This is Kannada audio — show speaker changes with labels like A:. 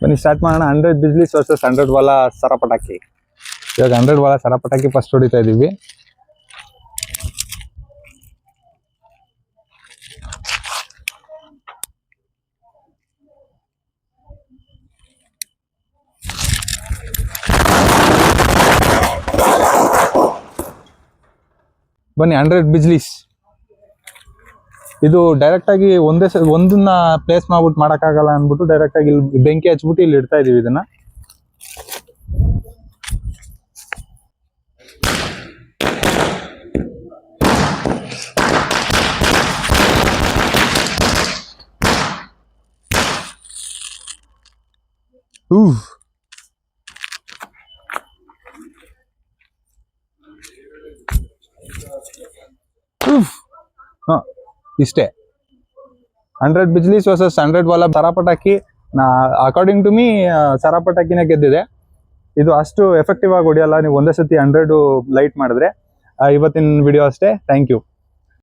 A: ಬನ್ನಿ ಸ್ಟಾರ್ಟ್ ಮಾಡೋಣ. 100 ಬಿಜ್ಲೀಸ್ ವರ್ಸಸ್ 100 ವಾಲ ಸರ ಪಟಾಕಿ. ಇವಾಗ 100 ವಾಲ ಸರ ಪಟಾಕಿ ಫಸ್ಟ್ ಹೊಡಿತಾ ಇದೀವಿ. ಬನ್ನಿ 100 ಬಿಜ್ಲೀಸ್. ಇದು ಡೈರೆಕ್ಟ್ ಆಗಿ ಒಂದನ್ನ ಪ್ಲೇಸ್ ಮಾಡ್ಬಿಟ್ಟು ಮಾಡಕ್ಕಾಗಲ್ಲ ಅಂದ್ಬಿಟ್ಟು ಡೈರೆಕ್ಟ್ ಆಗಿ ಇಲ್ಲಿ ಬೆಂಕಿ ಹಚ್ಬಿಟ್ಟು ಇಲ್ಲಿ ಇಡ್ತಾ ಇದೀವಿ ಇದನ್ನ. ಇಷ್ಟೇ 100 ಬಿಜ್ಲೀಸ್ ವರ್ಸಸ್ 100 ವಾಲ ಸರ ಪಟಾಕಿ. ಅಕಾರ್ಡಿಂಗ್ ಟು ಮೀ ಸರ ಪಟಾಕಿನೇ ಗೆದ್ದಿದೆ. ಇದು ಅಷ್ಟು ಎಫೆಕ್ಟಿವ್ ಆಗಿ ಹೊಡಿಯಲ್ಲ ನೀವು ಒಂದೇ ಸತಿ 100 ಲೈಟ್ ಮಾಡಿದ್ರೆ. ಇವತ್ತಿನ ವಿಡಿಯೋ ಅಷ್ಟೇ. Thank you.